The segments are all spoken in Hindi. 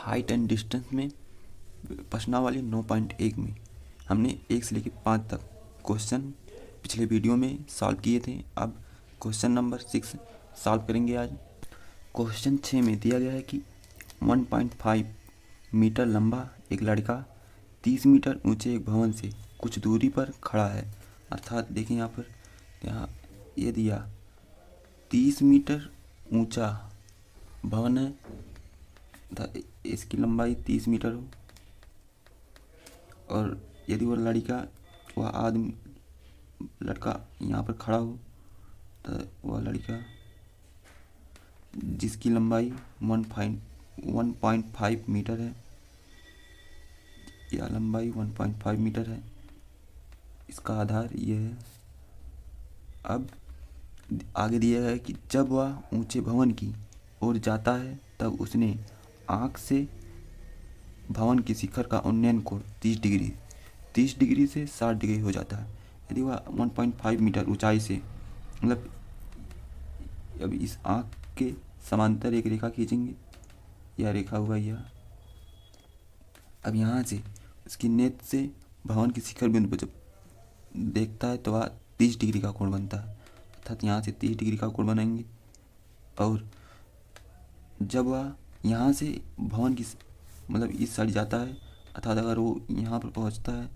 हाइट एंड डिस्टेंस में प्रश्नावली 9.1 में हमने 1 से लेकर 5 तक क्वेश्चन पिछले वीडियो में सॉल्व किए थे। अब क्वेश्चन नंबर 6 सॉल्व करेंगे आज। क्वेश्चन 6 में दिया गया है कि 1.5 मीटर लंबा एक लड़का 30 मीटर ऊंचे एक भवन से कुछ दूरी पर खड़ा है। अर्थात देखिए यहाँ ये दिया 30 मीटर ऊंचा भवन है, इसकी लंबाई 30 मीटर हो, और यदि वह आदमी लड़का यहाँ पर खड़ा हो तो वह लड़का जिसकी लंबाई 1.5 मीटर है, यह लंबाई 1.5 मीटर है, इसका आधार ये है। अब आगे दिया है कि जब वह ऊंचे भवन की ओर जाता है तब उसने आँख से भवन के शिखर का उन्नयन कोण 30 डिग्री से 60 डिग्री हो जाता है। यदि वह 1.5 मीटर ऊंचाई से मतलब अब इस आँख के समांतर एक रेखा खींचेंगे, यह रेखा हुआ यह। अब यहाँ से उसकी नेत्र से भवन के शिखर बिंदु पर जब देखता है तो वह 30 डिग्री का कोण बनता है, अर्थात यहाँ से 30 डिग्री का कोण बनाएंगे। और जब वह यहाँ से भवन की मतलब इस साइड जाता है, अर्थात अगर वो यहाँ पर पहुँचता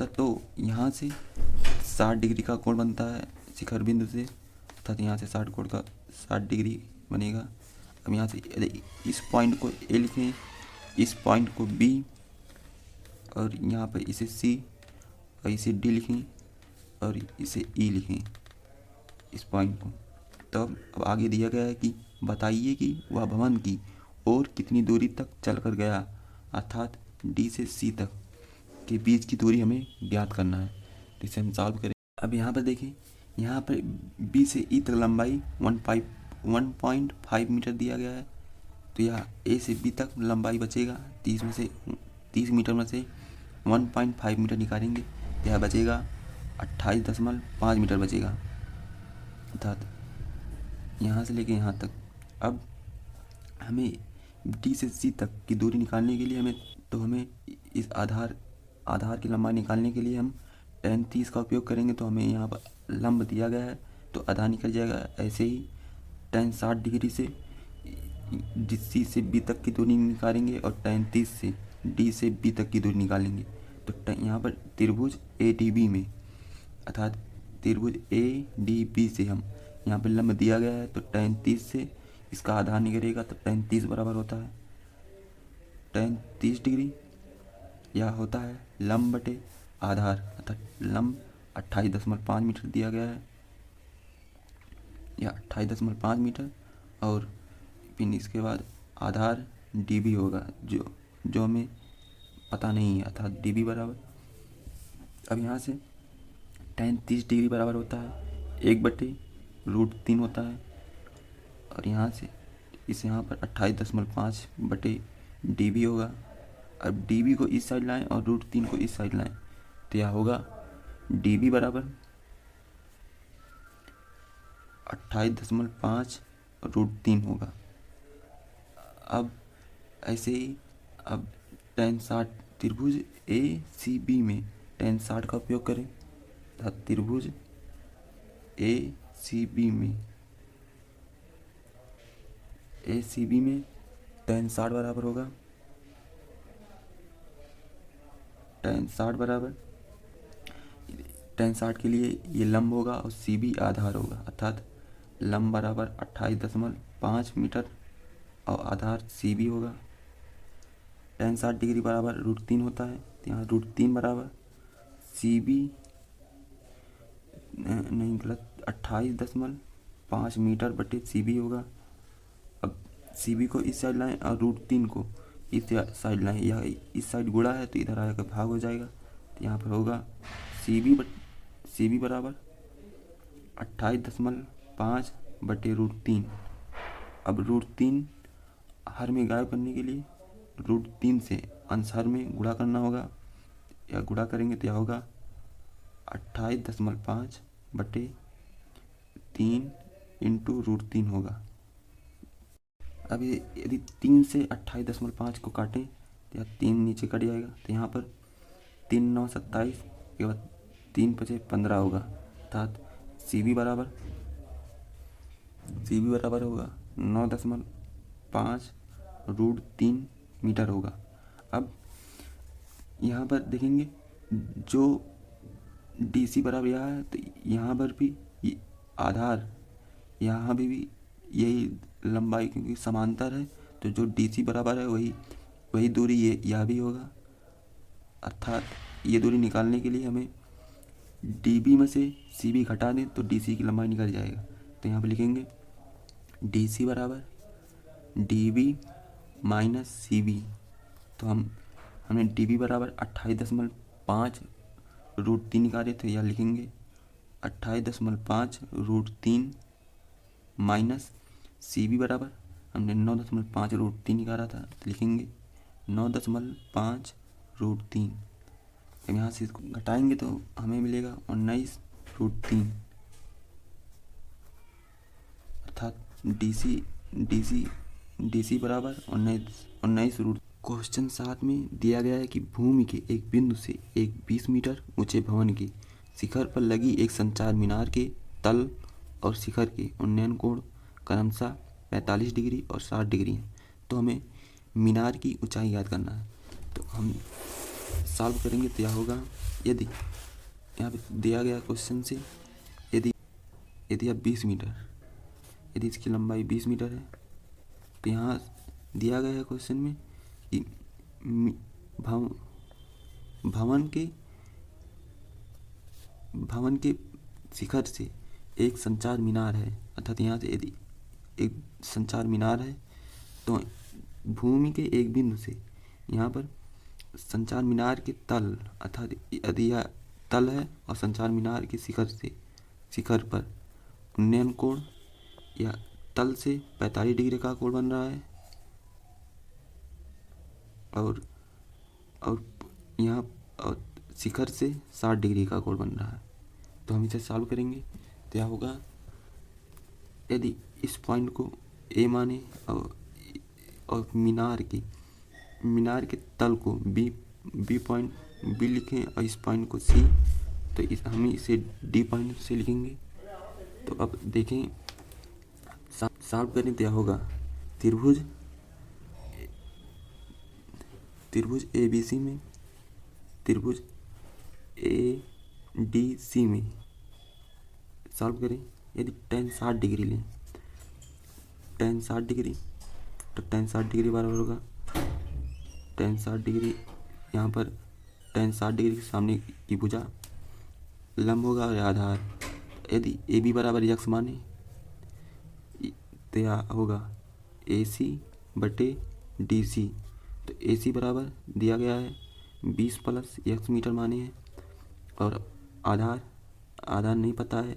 तो यहाँ से 60 डिग्री का कोण बनता है शिखर बिंदु से, अर्थात यहाँ से 60 डिग्री बनेगा। अब यहाँ से इस पॉइंट को ए लिखें, इस पॉइंट को बी, और यहाँ पर इसे सी और इसे डी लिखें और इसे ई लिखें, इस पॉइंट को। तब अब आगे दिया गया है कि बताइए कि वह भवन की और कितनी दूरी तक चलकर गया, अर्थात डी से सी तक के बीच की दूरी हमें ज्ञात करना है। तो इसे हम सॉल्व करें। अब यहाँ पर देखिए, यहाँ पर बी से ई तक लंबाई 1.5 मीटर दिया गया है, तो यह ए से बी तक लंबाई बचेगा 30 मीटर में से 1.5 मीटर निकालेंगे, यह बचेगा 28.5 मीटर बचेगा, अर्थात यहाँ से लेके यहाँ तक। अब हमें डी से सी तक की दूरी निकालने के लिए हमें इस आधार की लंबाई निकालने के लिए हम tan 30 का उपयोग करेंगे। तो हमें यहाँ पर लंब दिया गया है तो आधार निकल जाएगा। ऐसे ही tan 60 डिग्री से सी से बी तक की दूरी निकालेंगे और tan 30 से डी से बी तक की दूरी निकालेंगे। तो यहाँ पर त्रिभुज ADB में, अर्थात त्रिभुज ADB से हम यहाँ पर लंब दिया गया है, तो tan 30 से इसका आधार निकलेगा तो tan 30 बराबर होता है tan 30 डिग्री, यह होता है लंब बटे आधार, अर्थात लंब 28.5 मीटर दिया गया है, यह 28.5 मीटर, और फिर इसके बाद आधार DB होगा जो हमें पता नहीं है, अर्थात DB बराबर। अब यहाँ से tan 30 डिग्री बराबर होता है 1/√3 होता है, और यहाँ से यहाँ पर 28.5 बटे DB होगा। अब DB को इस साइड लाएं और √3 को इस साइड लाएं तो यह होगा DB बराबर 28.5√3 होगा। अब ऐसे ही अब tan 60 त्रिभुज ACB में tan 60 का उपयोग करें, त्रिभुज ACB में tan 60 बराबर होगा tan 60 के लिए ये लंब होगा और CB आधार होगा, अर्थात लंब बराबर 28.5 मीटर और आधार CB होगा। tan 60 डिग्री बराबर √3 होता है, तो यहाँ √3 बराबर CB नहीं गलत 28.5 मीटर बटे CB होगा। अब CB को इस साइड लाएं और √3 को इस साइड लाएं, यह इस साइड गुणा है तो इधर आकर भाग हो जाएगा, तो यहाँ पर होगा CB बराबर 28.5 बटे √3। अब √3 हर में गायब करने के लिए √3 से अंश हर में गुणा करना होगा, या गुणा करेंगे तो यह होगा 28.5 बटे 3 × √3 होगा। अब ये यदि 3 से 28.5 को काटें तो यहाँ 3 नीचे कट जाएगा, तो यहाँ पर 3 9 27 के बाद 3 5 15 होगा, अर्थात सी बी बराबर होगा 9.5 √3 मीटर होगा। अब यहाँ पर देखेंगे जो डी सी बराबर यहाँ है, तो यहाँ पर भी आधार यहाँ भी यही लंबाई, क्योंकि समांतर है, तो जो डी सी बराबर है वही दूरी ये यह भी होगा, अर्थात ये दूरी निकालने के लिए हमें डी बी में से सी बी घटा दें तो डी सी की लंबाई निकल जाएगा। तो यहाँ पर लिखेंगे डी सी बराबर D B minus C B. तो हमने डी बी बराबर 28.5 √3 निकाले थे, या लिखेंगे 28.5 √3 माइनस सी बी बराबर हमने 9.5 √3 निकाला था, तो लिखेंगे 9.5 √3। जब यहाँ से इसको घटाएंगे तो हमें मिलेगा 19 √3, अर्थात डी सी बराबर 19 √। क्वेश्चन 7 में दिया गया है कि भूमि के एक बिंदु से एक 20 मीटर ऊंचे भवन के शिखर पर लगी एक संचार मीनार के तल और शिखर के उन्नयन कोण क्रमशः 45 डिग्री और 60 डिग्री है। तो हमें मीनार की ऊंचाई याद करना है, तो हम सॉल्व करेंगे तो यह होगा, यदि यहाँ पे दिया गया क्वेश्चन से यदि अब 20 मीटर, यदि इसकी लंबाई 20 मीटर है, तो यहाँ दिया गया है क्वेश्चन में कि भवन के शिखर से एक संचार मीनार है, अर्थात यहाँ से यदि एक संचार मीनार है तो भूमि के एक बिंदु से यहाँ पर संचार मीनार के तल, अर्थात यदि यह तल है और संचार मीनार के शिखर पर उन्नयन कोण या तल से 45 डिग्री का कोण बन रहा है, और यहाँ और शिखर से 60 डिग्री का कोण बन रहा है। तो हम इसे सॉल्व करेंगे तो यह होगा, यदि इस पॉइंट को ए माने और मीनार के तल को बी पॉइंट बी लिखें और इस पॉइंट को सी, तो हम इसे डी पॉइंट से लिखेंगे। तो अब देखें सॉल्व करें तो यह होगा, त्रिभुज ए बी सी में, त्रिभुज ए डी सी में सॉल्व करें। यदि tan 60 डिग्री लें, tan 60 डिग्री, तो tan 60 डिग्री बराबर होगा tan 60 डिग्री, यहाँ पर tan 60 डिग्री के सामने की भुजा लंब होगा और आधार, यदि ए बी बराबर यक्स माने तो यह होगा ए सी बटे डी सी। तो ए सी बराबर दिया गया है 20 प्लस यक्स मीटर माने हैं, और आधार नहीं पता है।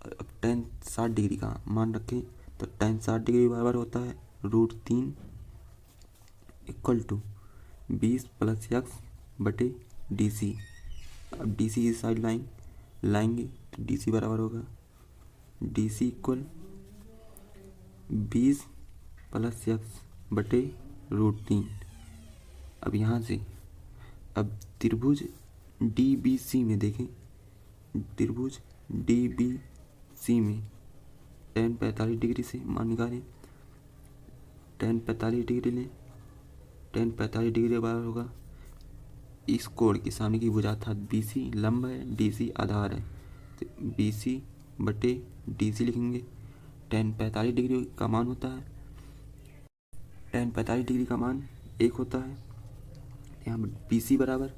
अब tan 60 डिग्री का मान रखें तो tan 60 डिग्री बराबर होता है √3 इक्वल टू 20 प्लस यक्स बटे डी सी। अब डी सी इस साइड लाएंगे तो डी सी बराबर होगा D C equal 20 plus x बटे √3। अब यहाँ से अब त्रिभुज डी बी सी में देखें, त्रिभुज डी बी सी में tan 45 डिग्री से मान निकालें, tan 45 डिग्री लें, tan 45 डिग्री बराबर होगा इस कोण के सामने की भुजा, अर्थात बी सी लंब है, डी सी आधार है, तो बी सी बटे डी सी लिखेंगे। tan 45 डिग्री का मान होता है, tan 45 डिग्री का मान 1 होता है। यहाँ पर बी सी बराबर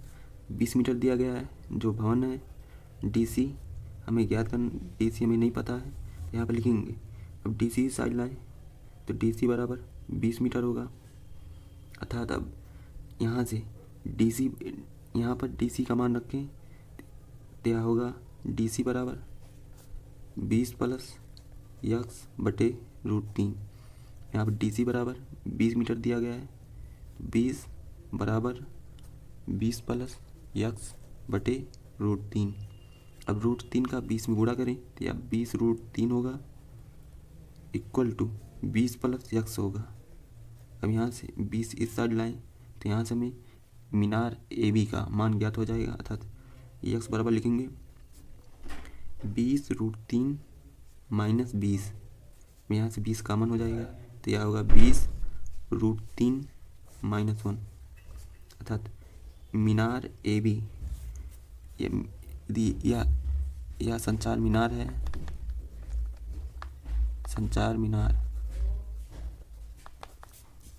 20 मीटर दिया गया है जो भवन है, डी सी हमें ज्ञात करना, डी सी हमें नहीं पता है, यहाँ पर लिखेंगे। अब डी सी साइड लाए तो डी सी बराबर 20 मीटर होगा, अर्थात अब यहाँ से डी सी, यहाँ पर डी सी का मान रखें तो यह होगा डी सी बराबर 20 प्लस यक्स बटे √3। यहाँ पर डी सी बराबर 20 मीटर दिया गया है, 20 बराबर 20 प्लस यक्स बटे √3। अब √3 का 20 में गुणा करें तो यह 20 √3 होगा इक्वल टू 20 प्लस यक्स होगा, अब यहाँ से 20 इस साइड लाएं तो यहाँ से हमें मीनार ए बी का मान ज्ञात हो जाएगा, अर्थात x बराबर लिखेंगे 20√3 माइनस 20। यहाँ से 20 कॉमन हो जाएगा तो यह होगा 20√3 माइनस 1, अर्थात मीनार ए बी यदि यह संचार मीनार है, संचार मीनार,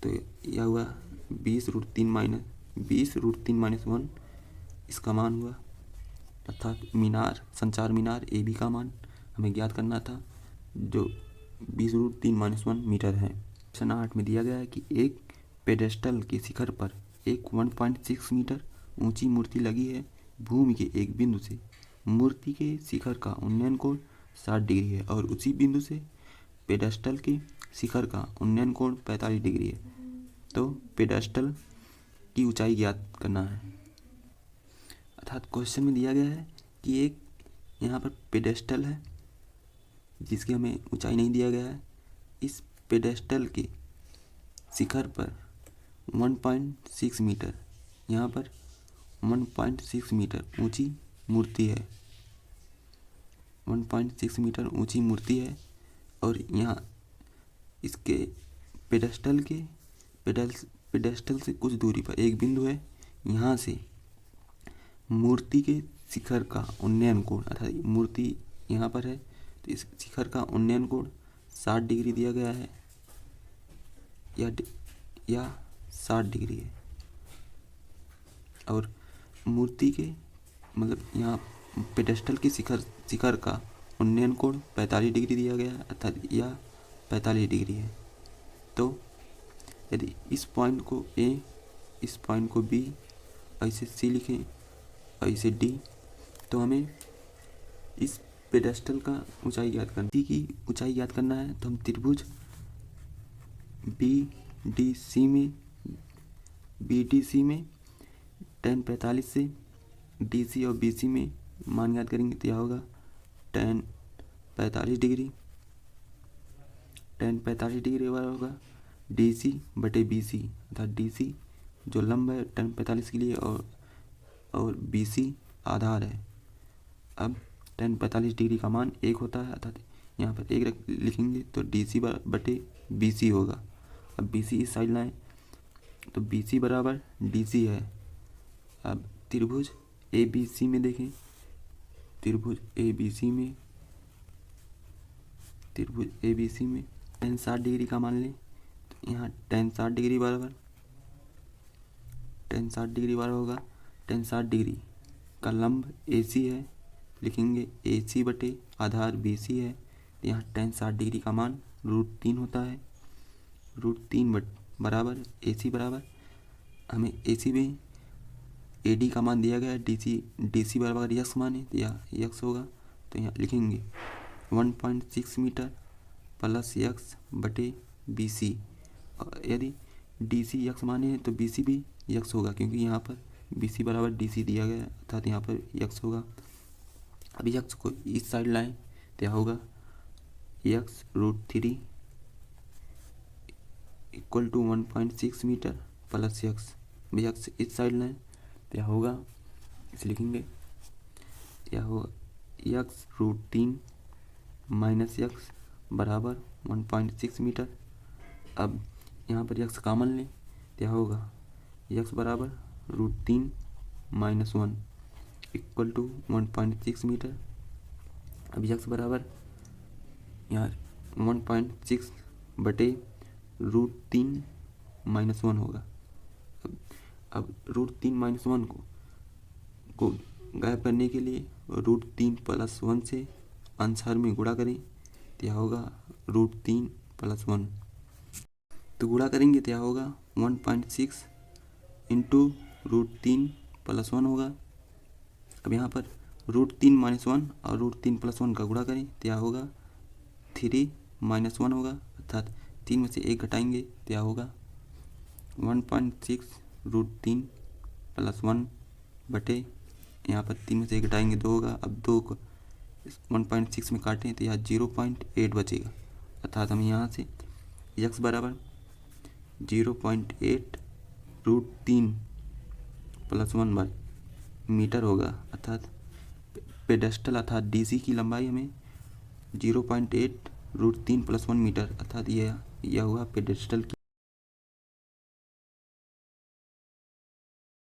तो यह हुआ 20√3 माइनस 1, इसका मान हुआ, अर्थात मीनार, संचार मीनार ए बी का मान हमें ज्ञात करना था जो 20√3 माइनस 1 मीटर है। क्वेश्चन 8 में दिया गया है कि एक पेडेस्टल के शिखर पर एक 1.6 मीटर ऊंची मूर्ति लगी है। भूमि के एक बिंदु से मूर्ति के शिखर का उन्नयन कोण 60 डिग्री है और उसी बिंदु से पेडेस्टल के शिखर का उन्नयन कोण 45 डिग्री है। तो पेडेस्टल की ऊंचाई ज्ञात करना है। अर्थात क्वेश्चन में दिया गया है कि एक यहाँ पर पेडेस्टल है जिसकी हमें ऊंचाई नहीं दिया गया है। इस पेडेस्टल के शिखर पर 1.6 मीटर, यहाँ पर 1.6 मीटर ऊंची मूर्ति है, 1.6 मीटर ऊंची मूर्ति है। और यहाँ इसके पेडेस्टल से कुछ दूरी पर एक बिंदु है, यहाँ से मूर्ति के शिखर का उन्नयन कोण, अर्थात मूर्ति यहाँ पर है तो इस शिखर का उन्नयन कोण 60 डिग्री दिया गया है, या 60 डिग्री है। और मूर्ति के मतलब यहाँ पेडेस्टल के शिखर का उन्नयन कोण 45 डिग्री दिया गया है, अर्थात यह 45 डिग्री है। तो यदि इस पॉइंट को A, इस पॉइंट को B, ऐसे C लिखें और इसे D, तो हमें इस पेडेस्टल का ऊंचाई ज्ञात करना, C की ऊंचाई ज्ञात करना है। तो हम त्रिभुज BDC में tan 45 से DC और BC में मान ज्ञात करेंगे तो यह होगा tan 45 डिग्री, tan 45 डिग्री वाला होगा DC बटे BC, अर्थात DC जो लंब है tan 45 के लिए और BC आधार है। अब tan 45 डिग्री का मान 1 होता है, अर्थात यहाँ पर 1 लिखेंगे तो DC बटे BC होगा। अब BC इस साइड लाएं तो BC बराबर DC है। अब त्रिभुज ABC में देखें, त्रिभुज ABC में tan 60 डिग्री का मान लें तो यहाँ tan 60 डिग्री बराबर होगा tan 60 डिग्री का लंब AC है, लिखेंगे AC बटे आधार BC है। यहाँ tan 60 डिग्री का मान √3 होता है, √3 बराबर AC बराबर हमें AC में AD का मान दिया गया है, DC बराबर x मान है तो यह x होगा। तो यहाँ लिखेंगे 1.6 मीटर प्लस x बटे BC। यदि DC x माने है तो BC भी x होगा, क्योंकि यहाँ पर BC बराबर DC दिया गया है, अर्थात यहाँ पर x होगा। अब x को इस साइड लाएं तो यह होगा x √3 equal to 1.6 metre plus x इस साइड लाएं तो यह होगा, इसे लिखेंगे यह होगा x √3 माइनस x बराबर 1.6 मीटर। अब यहाँ पर x कॉमन लें तो यह होगा x बराबर √3 माइनस 1 इक्वल टू 1.6 मीटर। अब x बराबर यहाँ 1.6 बटे √3 माइनस 1 होगा। अब √3 माइनस 1 को गायब करने के लिए √3 प्लस 1 से आंसर में गुणा करें तो यह होगा √3 प्लस 1। तो गुणा करेंगे तो यह होगा 1.6 इंटू √3 प्लस 1 होगा। अब यहाँ पर √3 माइनस 1 और √3 प्लस 1 का गुणा करें तो यह होगा 3 माइनस 1 होगा, अर्थात 3 में से 1 घटाएंगे तो यह होगा 1.6 √3 प्लस 1 बटे यहाँ पर 3 में से 1 घटाएंगे 2 होगा। अब 2 को 1.6 में काटें तो यह 0.8 बचेगा, अर्थात हम यहाँ से x बराबर 0.8 √3 + 1 मीटर होगा। अर्थात पेडेस्टल अर्थात डीसी की लंबाई हमें 0.8 √3 + 1 मीटर, अर्थात यह हुआ पेडेस्टल की